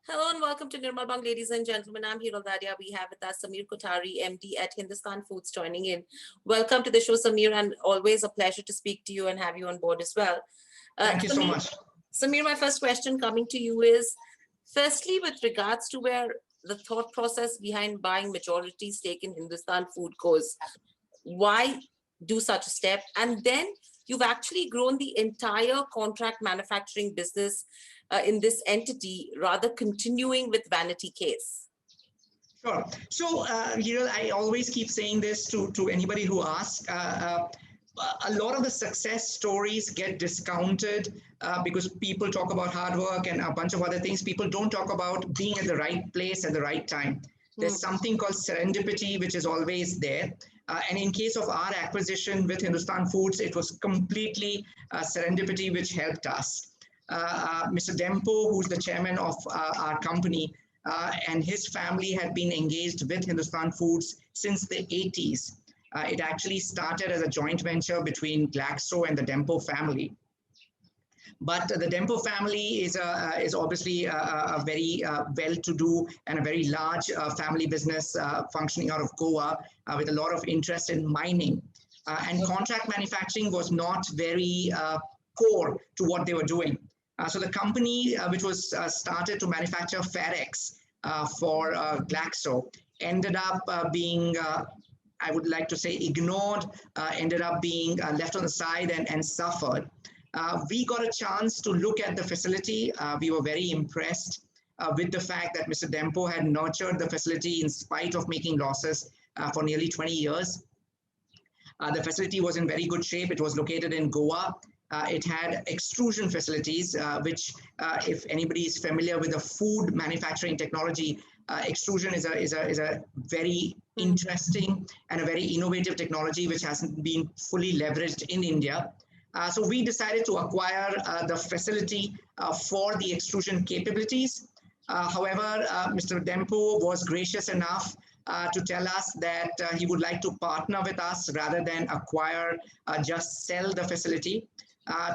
Hello and welcome to Nirmal Bang, ladies and gentlemen. I'm Hiral Dadia. We have with us Samir Kothari, MD at Hindustan Foods, joining in. Welcome to the show, Samir, and always a pleasure to speak to you and have you on board as well. Thank you so Samir, much. Samir, my first question coming to you is, firstly, with regards to where the thought process behind buying majority stake in Hindustan Food goes, why do such a step? And then you've actually grown the entire contract manufacturing business in this entity, rather continuing with vanity case. Sure. So, Hiral, I always keep saying this to anybody who asks. A lot of the success stories get discounted because people talk about hard work and a bunch of other things. People don't talk about being at the right place at the right time. There's something called serendipity, which is always there. And in case of our acquisition with Hindustan Foods, it was completely serendipity which helped us. Mr. Dempo, who's the chairman of our company, and his family had been engaged with Hindustan Foods since the 80s. It actually started as a joint venture between Glaxo and the Dempo family. But the Dempo family is obviously a very well-to-do and a very large family business functioning out of Goa with a lot of interest in mining. And contract manufacturing was not very core to what they were doing. So the company, which was started to manufacture Ferex for Glaxo, ended up being I would like to say ignored, ended up being left on the side and suffered. We got a chance to look at the facility. We were very impressed with the fact that Mr. Dempo had nurtured the facility in spite of making losses for nearly 20 years. The facility was in very good shape. It was located in Goa. It had extrusion facilities, which if anybody is familiar with the food manufacturing technology, extrusion is a very interesting and a very innovative technology which hasn't been fully leveraged in India. So we decided to acquire the facility for the extrusion capabilities. However, Mr. Dempo was gracious enough to tell us that he would like to partner with us rather than acquire, just sell the facility.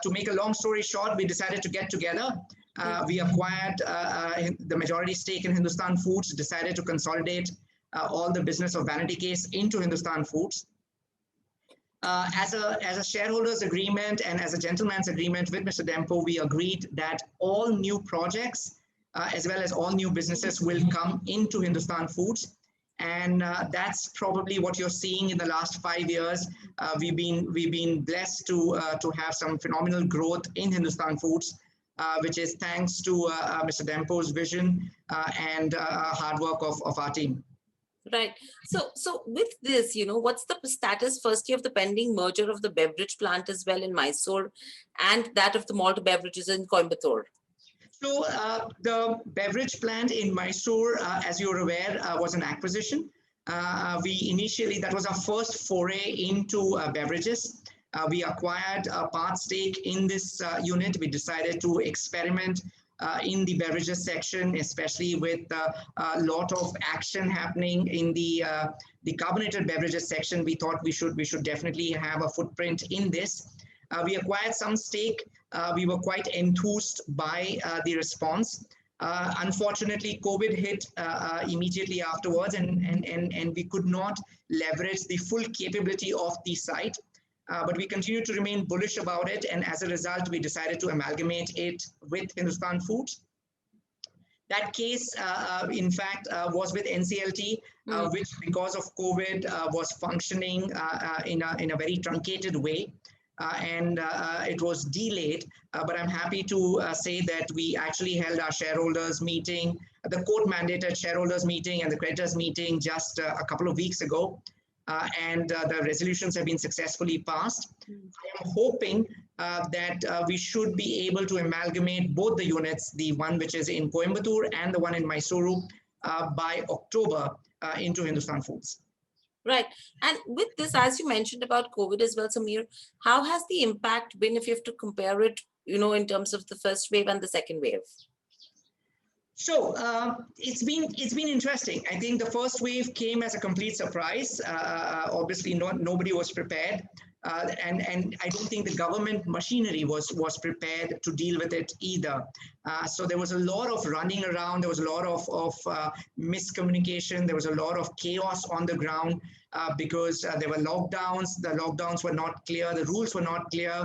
To make a long story short, we decided to get together. We acquired the majority stake in Hindustan Foods, decided to consolidate all the business of vanity case into Hindustan Foods. As a shareholders agreement and as a gentleman's agreement with Mr. Dempo, we agreed that all new projects as well as all new businesses will come into Hindustan Foods. And that's probably what you're seeing in the last 5 years. We've been blessed to have some phenomenal growth in Hindustan Foods, which is thanks to Mr. Dempo's vision and hard work of our team. Right. So with this, what's the status firstly of the pending merger of the beverage plant as well in Mysore and that of the malt beverages in Coimbatore? So the beverage plant in Mysore, as you're aware, was an acquisition. That was our first foray into beverages. We acquired a part stake in this unit. We decided to experiment in the beverages section, especially with a lot of action happening in the carbonated beverages section. We thought we should definitely have a footprint in this. We acquired some stake. We were quite enthused by the response. Unfortunately, COVID hit immediately afterwards, and we could not leverage the full capability of the site. But we continue to remain bullish about it, and as a result, we decided to amalgamate it with Hindustan Foods. That case, in fact, was with NCLT, which because of COVID was functioning in a very truncated way. And it was delayed, but I'm happy to say that we actually held our shareholders meeting, the court-mandated shareholders meeting and the creditors meeting just a couple of weeks ago, and the resolutions have been successfully passed. I am hoping that we should be able to amalgamate both the units, the one which is in Coimbatore and the one in Mysuru, by October into Hindustan Foods. Right. And with this, as you mentioned about COVID as well, Samir, how has the impact been if you have to compare it, in terms of the first wave and the second wave? So it's been interesting. I think the first wave came as a complete surprise. Obviously, nobody was prepared. And I don't think the government machinery was prepared to deal with it either. So there was a lot of running around, there was a lot of miscommunication, there was a lot of chaos on the ground because there were lockdowns, the lockdowns were not clear, the rules were not clear.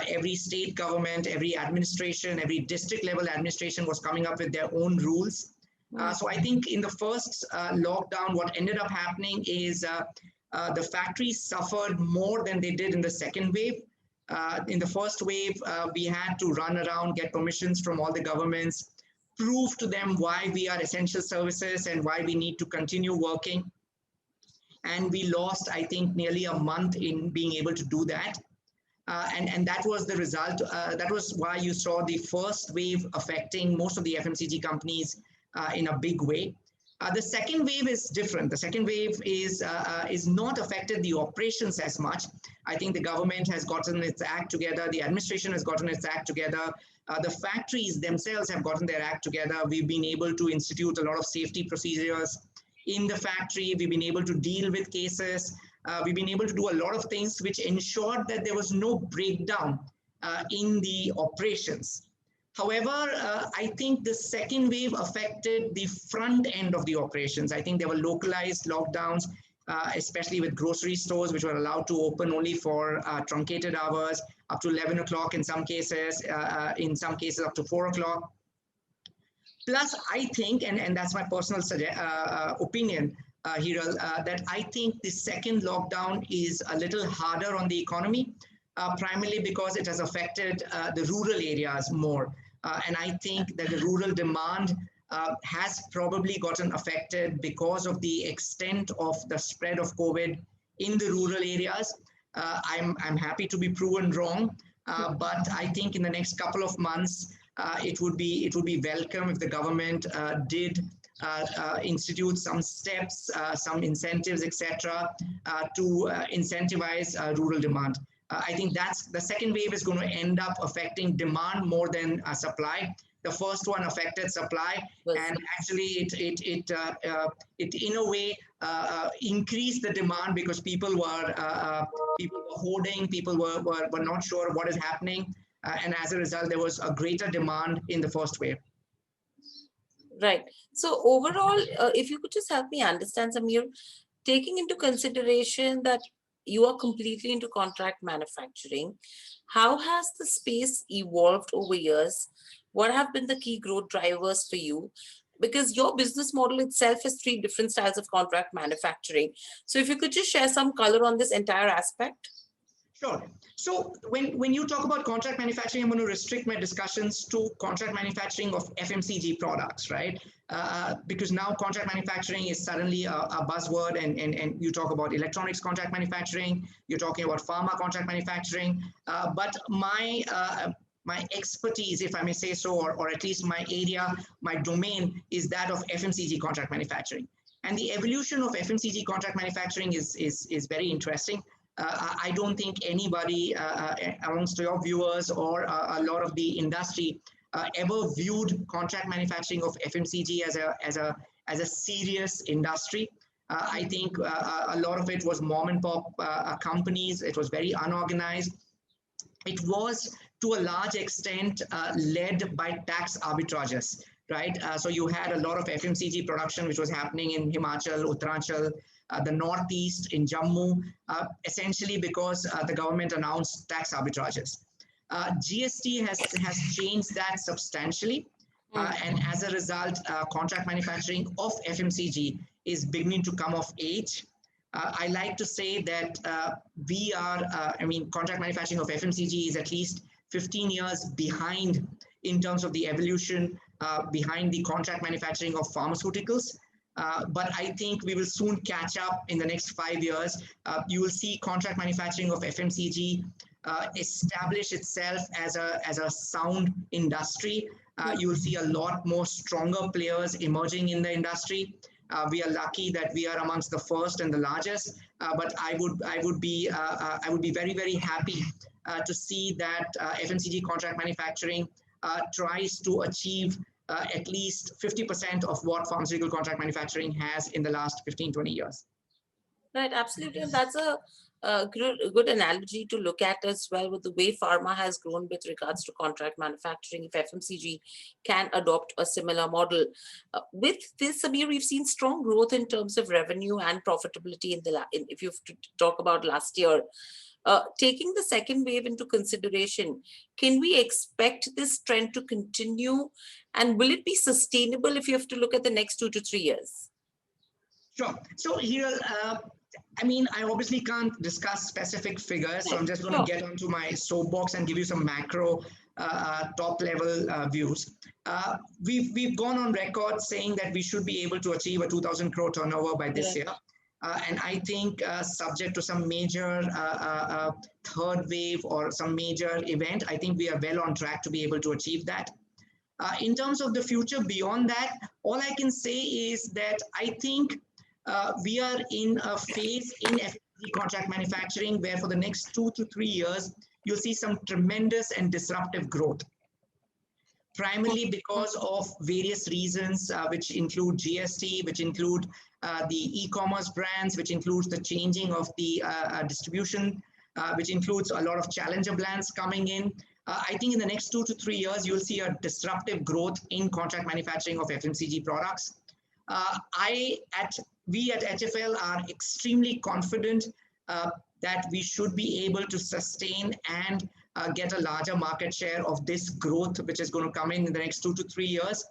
Every state government, every administration, every district level administration was coming up with their own rules. So I think in the first lockdown, what ended up happening is the factories suffered more than they did in the second wave. In the first wave, we had to run around, get permissions from all the governments, prove to them why we are essential services and why we need to continue working. And we lost, I think, nearly a month in being able to do that. And that was the result. That was why you saw the first wave affecting most of the FMCG companies in a big way. The second wave is different. The second wave is not affected the operations as much. I think the government has gotten its act together. The administration has gotten its act together. The factories themselves have gotten their act together. We've been able to institute a lot of safety procedures in the factory. We've been able to deal with cases. We've been able to do a lot of things which ensured that there was no breakdown in the operations. However, I think the second wave affected the front end of the operations. I think there were localized lockdowns, especially with grocery stores, which were allowed to open only for truncated hours, up to 11 o'clock in some cases up to 4 o'clock. Plus, I think, and that's my personal opinion, Hiral, that I think the second lockdown is a little harder on the economy, primarily because it has affected the rural areas more. And I think that the rural demand has probably gotten affected because of the extent of the spread of COVID in the rural areas. I'm happy to be proven wrong, but I think in the next couple of months, it would be welcome if the government did institute some steps, some incentives, etc., to incentivize rural demand. I think that's the second wave is going to end up affecting demand more than supply. The first one affected supply, and actually it in a way increased the demand because people were hoarding, people were not sure what is happening, and as a result, there was a greater demand in the first wave. Right. So overall, if you could just help me understand, Samir, taking into consideration that you are completely into contract manufacturing, how has the space evolved over years? What have been the key growth drivers for you? Because your business model itself has 3 different styles of contract manufacturing. So if you could just share some color on this entire aspect. Sure. So when you talk about contract manufacturing, I'm going to restrict my discussions to contract manufacturing of FMCG products, right? Because now contract manufacturing is suddenly a buzzword, and you talk about electronics contract manufacturing, you're talking about pharma contract manufacturing, but my expertise, if I may say so, or at least my area, my domain is that of FMCG contract manufacturing. And the evolution of FMCG contract manufacturing is very interesting. I don't think anybody amongst your viewers or a lot of the industry ever viewed contract manufacturing of FMCG as a serious industry. I think a lot of it was mom and pop companies. It was very unorganized. It was to a large extent led by tax arbitrages, right? So you had a lot of FMCG production which was happening in Himachal, Uttaranchal, the Northeast, in Jammu, essentially because the government announced tax arbitrages. GST has changed that substantially. And as a result, contract manufacturing of FMCG is beginning to come of age. I like to say that contract manufacturing of FMCG is at least 15 years behind in terms of the evolution behind the contract manufacturing of pharmaceuticals. But I think we will soon catch up in the next 5 years. You will see contract manufacturing of FMCG establish itself as a sound industry. You will see a lot more stronger players emerging in the industry. We are lucky that we are amongst the first and the largest. But I would be very, very happy to see that FMCG contract manufacturing tries to achieve at least 50% of what pharmaceutical contract manufacturing has in the last 15, 20 years. Right, absolutely. And that's a good analogy to look at as well with the way pharma has grown with regards to contract manufacturing. If FMCG can adopt a similar model. With this, Samir, we've seen strong growth in terms of revenue and profitability if you have to talk about last year. Taking the second wave into consideration, can we expect this trend to continue? And will it be sustainable if you have to look at the next 2 to 3 years? Sure. So here, I mean, I obviously can't discuss specific figures, so I'm just going to get onto my soapbox and give you some macro top level views. We've gone on record saying that we should be able to achieve a 2,000 crore turnover by this year. And I think subject to some major third wave or some major event, I think we are well on track to be able to achieve that. In terms of the future beyond that, all I can say is that I think we are in a phase in FMCG contract manufacturing where for the next 2 to 3 years, you'll see some tremendous and disruptive growth. Primarily because of various reasons, which include GST, which include the e-commerce brands, which includes the changing of the distribution, which includes a lot of challenger brands coming in. I think in the next 2 to 3 years, you'll see a disruptive growth in contract manufacturing of FMCG products. We at HFL are extremely confident that we should be able to sustain and get a larger market share of this growth, which is going to come in the next 2 to 3 years.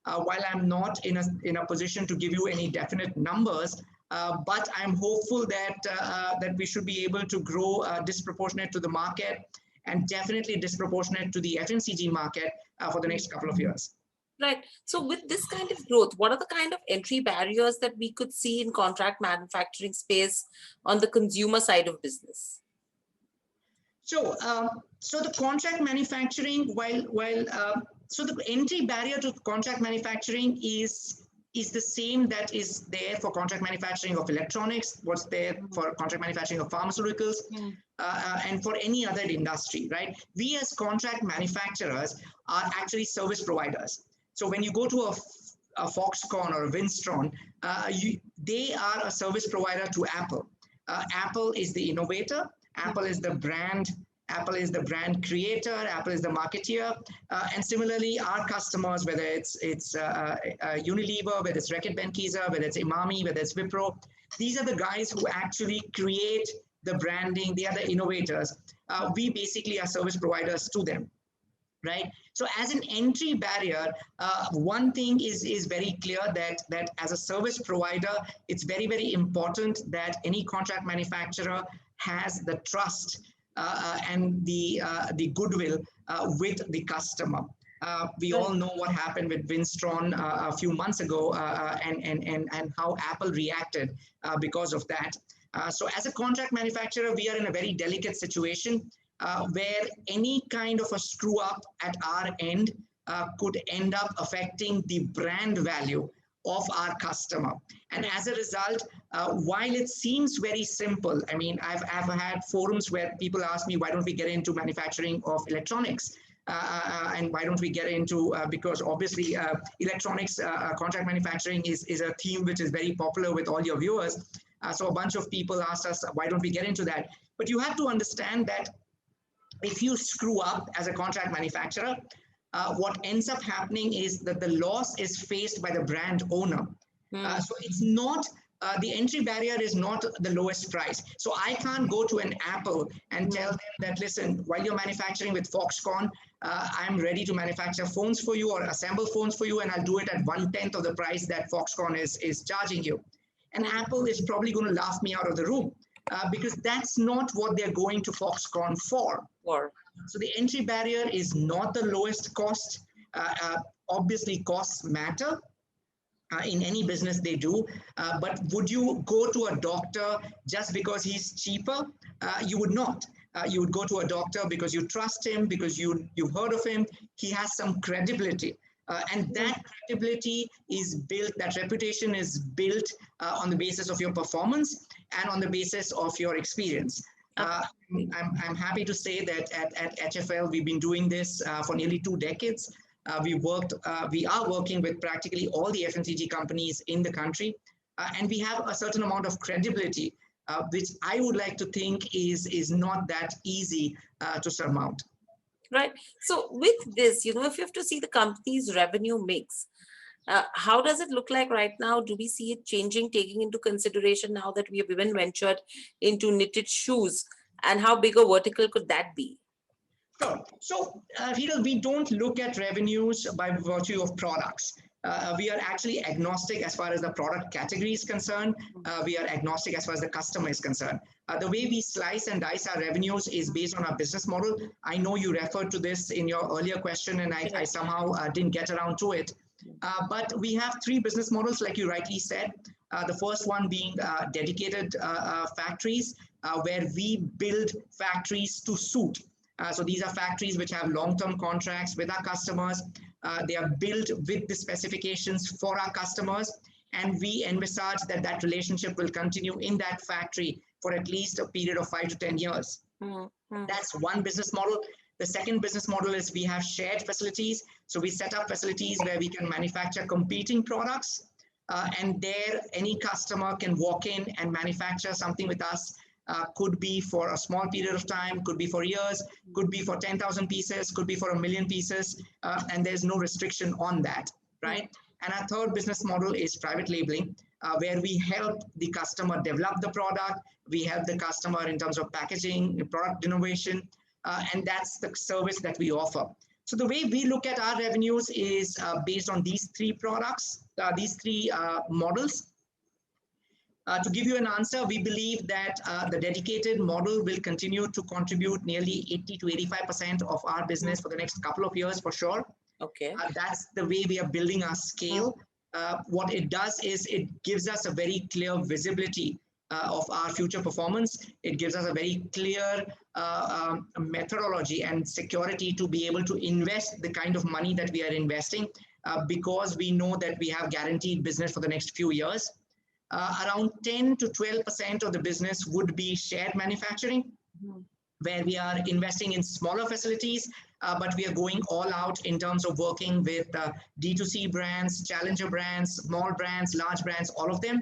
While I'm not in a position to give you any definite numbers, but I'm hopeful that we should be able to grow disproportionate to the market and definitely disproportionate to the FMCG market for the next couple of years. Right. So with this kind of growth, what are the kind of entry barriers that we could see in contract manufacturing space on the consumer side of business? So the contract manufacturing, so the entry barrier to contract manufacturing is the same that is there for contract manufacturing of electronics, what's there for contract manufacturing of pharmaceuticals, and for any other industry, right? We as contract manufacturers are actually service providers. So when you go to a Foxconn or a Winstron, they are a service provider to Apple. Apple is the innovator. Apple is the brand. Apple is the brand creator. Apple is the marketeer. And similarly, our customers, whether it's Unilever, whether it's Reckitt Benckiser, whether it's Imami, whether it's Wipro, these are the guys who actually create the branding. They are the innovators. We basically are service providers to them. Right. So as an entry barrier, one thing is very clear that as a service provider, it's very, very important that any contract manufacturer has the trust and the goodwill with the customer. We all know what happened with Winstron a few months ago and how Apple reacted because of that. So as a contract manufacturer, we are in a very delicate situation. Where any kind of a screw up at our end could end up affecting the brand value of our customer. And as a result, while it seems very simple, I mean, I've had forums where people ask me, why don't we get into manufacturing of electronics? And why don't we get into, because obviously electronics contract manufacturing is a theme which is very popular with all your viewers. So a bunch of people ask us, why don't we get into that? But you have to understand that if you screw up as a contract manufacturer, what ends up happening is that the loss is faced by the brand owner. So it's not, the entry barrier is not the lowest price. So I can't go to an Apple and tell them that, listen, while you're manufacturing with Foxconn, I'm ready to manufacture phones for you or assemble phones for you, and I'll do it at 1/10 of the price that Foxconn is charging you. And Apple is probably going to laugh me out of the room. Because that's not what they're going to Foxconn for. So the entry barrier is not the lowest cost. Obviously, costs matter. In any business they do. But would you go to a doctor just because he's cheaper? You would not. You would go to a doctor because you trust him, because you've heard of him. He has some credibility. And that credibility is built, that reputation is built on the basis of your performance and on the basis of your experience. I'm happy to say that at HFL, we've been doing this for nearly 2 decades. We are working with practically all the FMCG companies in the country, and we have a certain amount of credibility which I would like to think is not that easy to surmount. Right. So with this, if you have to see the company's revenue mix, how does it look like right now? Do we see it changing, taking into consideration now that we have even ventured into knitted shoes? And how big a vertical could that be? Sure. So, Hiral, we don't look at revenues by virtue of products. We are actually agnostic as far as the product category is concerned. We are agnostic as far as the customer is concerned. The way we slice and dice our revenues is based on our business model. I know you referred to this in your earlier question, and I somehow didn't get around to it. But we have three business models, like you rightly said. The first one being dedicated factories, where we build factories to suit. So these are factories which have long-term contracts with our customers. They are built with the specifications for our customers, and we envisage that that relationship will continue in that factory for at least a period of 5 to 10 years. That's one business model. The second business model is we have shared facilities. So we set up facilities where we can manufacture competing products, and there any customer can walk in and manufacture something with us. Could be for a small period of time, could be for years, could be for 10,000 pieces, could be for 1,000,000 pieces, and there's no restriction on that, right? And our third business model is private labeling, where we help the customer develop the product, we help the customer in terms of packaging, product innovation, and that's the service that we offer. So the way we look at our revenues is based on these three products, these three models. To give you an answer, we believe that the dedicated model will continue to contribute nearly 80 to 85% of our business for the next couple of years for sure. Okay. That's the way we are building our scale. What it does is it gives us a very clear visibility of our future performance. It gives us a very clear methodology and security to be able to invest the kind of money that we are investing because we know that we have guaranteed business for the next few years. Around 10 to 12% of the business would be shared manufacturing, where we are investing in smaller facilities, but we are going all out in terms of working with D2C brands, challenger brands, small brands, large brands, all of them.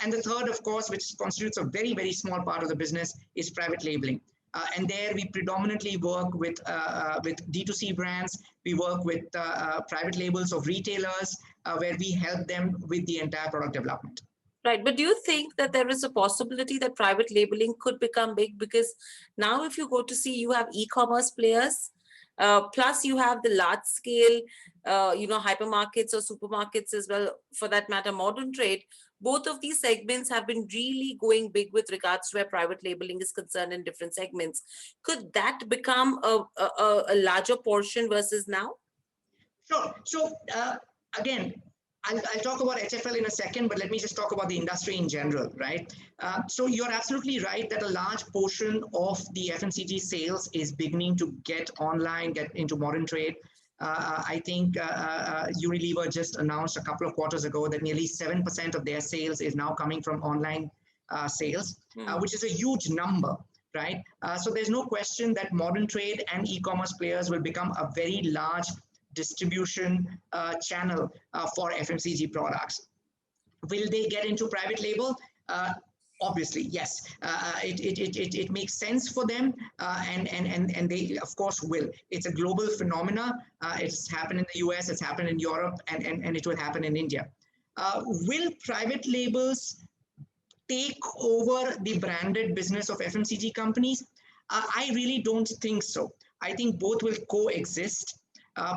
And the third, of course, which constitutes a very, very small part of the business, is private labeling. And there we predominantly work with D2C brands. We work with private labels of retailers, where we help them with the entire product development. Right. But do you think that there is a possibility that private labeling could become big? Because now if you go to see, you have e-commerce players, plus you have the large scale, hypermarkets or supermarkets as well, for that matter, modern trade. Both of these segments have been really going big with regards to where private labeling is concerned in different segments. Could that become a larger portion versus now? Sure. So again, I'll talk about HFL in a second, but let me just talk about the industry in general, right? So you're absolutely right that a large portion of the FMCG sales is beginning to get online, get into modern trade. I think Unilever just announced a couple of quarters ago that nearly 7% of their sales is now coming from online sales, which is a huge number, right? So there's no question that modern trade and e-commerce players will become a very large distribution channel for FMCG products. Will they get into private label? Obviously, yes. It makes sense for them, and they, of course, will. It's a global phenomena. It's happened in the US, it's happened in Europe, and it will happen in India. Will private labels take over the branded business of FMCG companies? I really don't think so. I think both will coexist.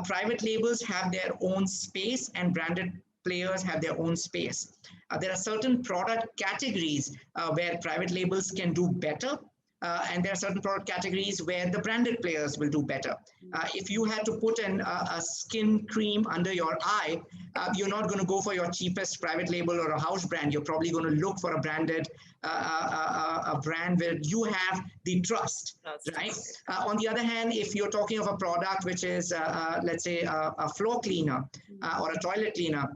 Private labels have their own space and branded players have their own space. There are certain product categories where private labels can do better, and there are certain product categories where the branded players will do better. If you had to put a skin cream under your eye, you're not going to go for your cheapest private label or a house brand. You're probably going to look for a branded a brand where you have the trust, right? On the other hand, if you're talking of a product which is, let's say, a floor cleaner or a toilet cleaner,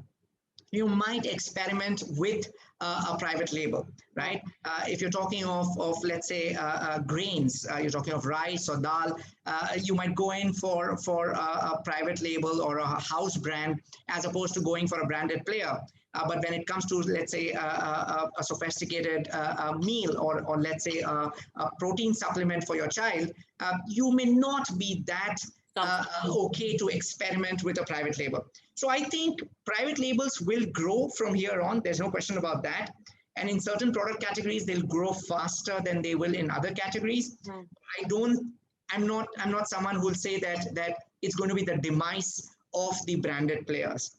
you might experiment with a private label, right? If you're talking of let's say, grains, you're talking of rice or dal, you might go in for a private label or a house brand as opposed to going for a branded player. But when it comes to, let's say, a sophisticated meal, or let's say a protein supplement for your child, you may not be that okay to experiment with a private label. So I think private labels will grow from here on. There's no question about that. And in certain product categories, they'll grow faster than they will in other categories. I'm not someone who will say that it's going to be the demise of the branded players.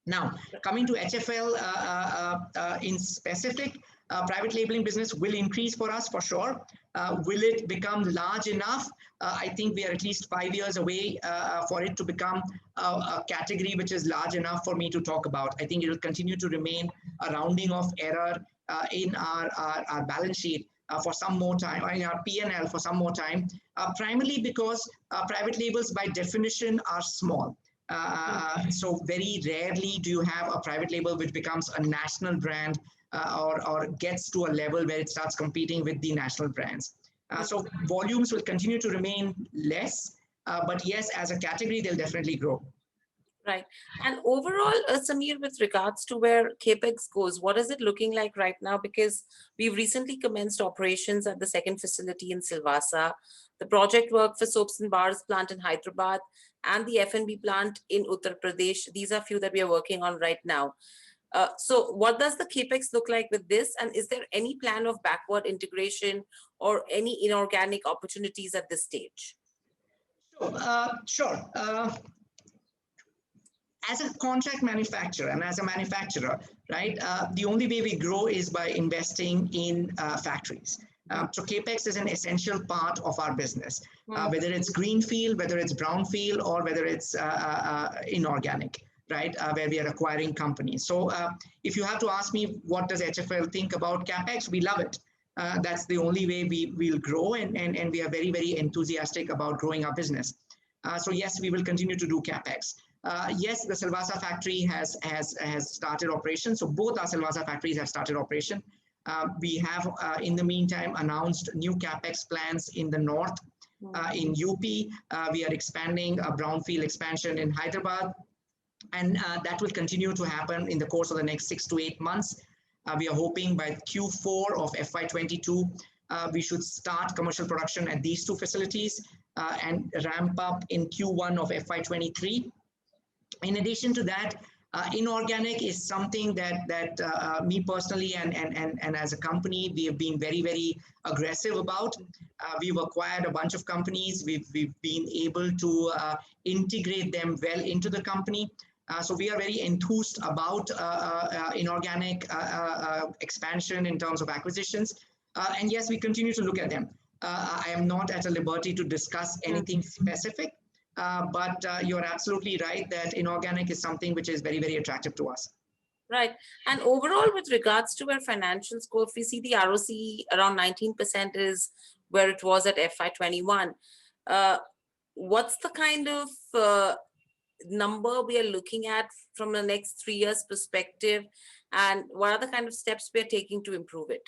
Now, coming to HFL in specific, private labeling business will increase for us for sure. Will it become large enough? I think we are at least 5 years away for it to become a category which is large enough for me to talk about. I think it will continue to remain a rounding of error in our balance sheet for some more time, or in our P&L for some more time, primarily because private labels by definition are small. So very rarely do you have a private label which becomes a national brand or gets to a level where it starts competing with the national brands. So volumes will continue to remain less, but yes, as a category, they'll definitely grow. Right. And overall, Samir, with regards to where capex goes, what is it looking like right now? Because we've recently commenced operations at the second facility in Silvassa, the project work for soaps and bars plant in Hyderabad, and the F&B plant in Uttar Pradesh. These are few that we are working on right now. So what does the capex look like with this? And is there any plan of backward integration or any inorganic opportunities at this stage? Sure. As a contract manufacturer and as a manufacturer, right, the only way we grow is by investing in factories. So capex is an essential part of our business, whether it's greenfield, whether it's brownfield, or whether it's inorganic, right, where we are acquiring companies. So if you have to ask me, what does HFL think about capex? We love it. That's the only way we will grow, and we are very, very enthusiastic about growing our business. So yes, we will continue to do capex. Yes, the Silvassa factory has started operation. So both our Silvassa factories have started operation. We have, in the meantime, announced new capex plans in the north, in UP. We are expanding a brownfield expansion in Hyderabad, and that will continue to happen in the course of the next 6 to 8 months. We are hoping by Q4 of FY22, we should start commercial production at these two facilities and ramp up in Q1 of FY23. In addition to that, inorganic is something that me personally and as a company, we have been very, very aggressive about. We've acquired a bunch of companies. We've been able to integrate them well into the company. So we are very enthused about inorganic expansion in terms of acquisitions. And yes, we continue to look at them. I am not at a liberty to discuss anything specific. But you're absolutely right that inorganic is something which is very, very attractive to us. Right. And overall, with regards to where financials go, if we see the ROCE around 19% is where it was at FY21. What's the kind of number we are looking at from the next 3 years perspective? And what are the kind of steps we're taking to improve it?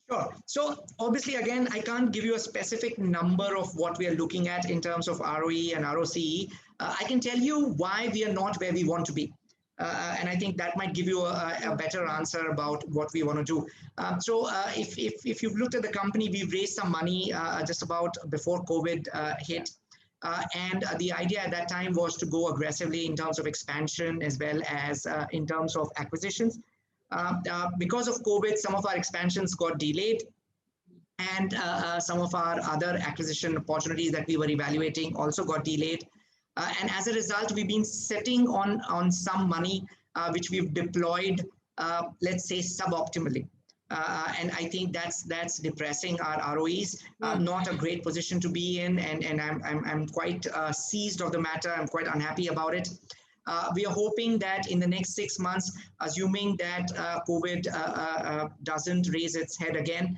Sure. So obviously, again, I can't give you a specific number of what we are looking at in terms of ROE and ROCE. I can tell you why we are not where we want to be. And I think that might give you a better answer about what we want to do. So if you've looked at the company, we've raised some money just about before COVID hit. And the idea at that time was to go aggressively in terms of expansion as well as in terms of acquisitions. Because of COVID, some of our expansions got delayed, and some of our other acquisition opportunities that we were evaluating also got delayed. And as a result, we've been sitting on some money which we've deployed, let's say, suboptimally. And I think that's depressing our ROEs. Not a great position to be in, and I'm quite seized of the matter. I'm quite unhappy about it. We are hoping that in the next 6 months, assuming that COVID doesn't raise its head again,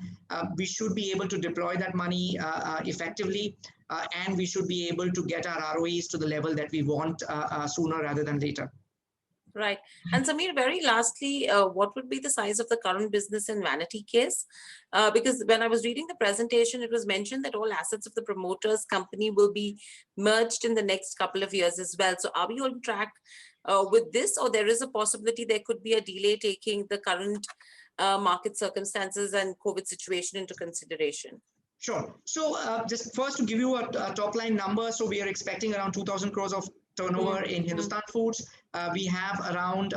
we should be able to deploy that money effectively, and we should be able to get our ROEs to the level that we want sooner rather than later. Right. And Samir, very lastly, what would be the size of the current business in Vanity case? Because when I was reading the presentation, it was mentioned that all assets of the promoter's company will be merged in the next couple of years as well. So are we on track with this, or there is a possibility there could be a delay taking the current market circumstances and COVID situation into consideration? Sure. So just first to give you a top line number, so we are expecting around 2,000 crores of turnover in Hindustan Foods. We have around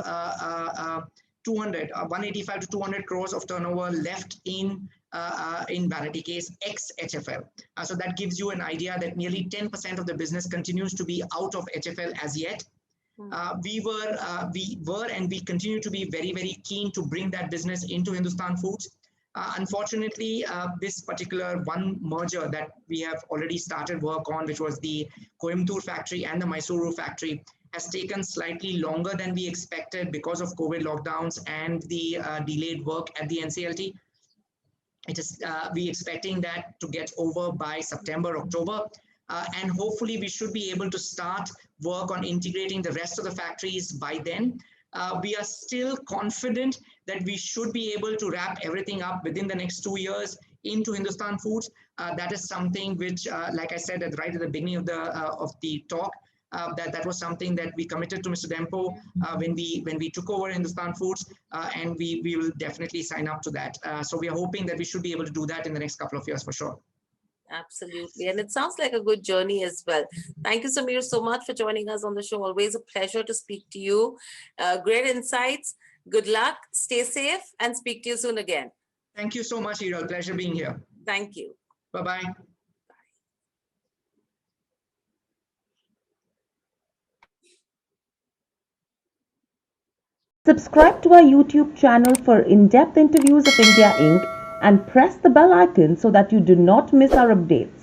185 to 200 crores of turnover left in vanity case ex HFL. So that gives you an idea that nearly 10% of the business continues to be out of HFL as yet. We were and we continue to be very, very keen to bring that business into Hindustan Foods. Unfortunately, this particular one merger that we have already started work on, which was the Coimbatore factory and the Mysuru factory, has taken slightly longer than we expected because of COVID lockdowns and the delayed work at the NCLT. It is we expecting that to get over by September, October. And hopefully we should be able to start work on integrating the rest of the factories by then. We are still confident that we should be able to wrap everything up within the next 2 years into Hindustan Foods. That is something which, like I said right at the beginning of the talk, that was something that we committed to Mr. Dempo when we took over Hindustan Foods, and we will definitely sign up to that. So we are hoping that we should be able to do that in the next couple of years for sure. Absolutely. And it sounds like a good journey as well. Thank you, Samir, so much for joining us on the show. Always a pleasure to speak to you. Great insights. Good luck. Stay safe and speak to you soon again. Thank you so much, Hiral. Pleasure being here. Thank you. Bye-bye. Subscribe to our YouTube channel for in-depth interviews of India Inc. and press the bell icon so that you do not miss our updates.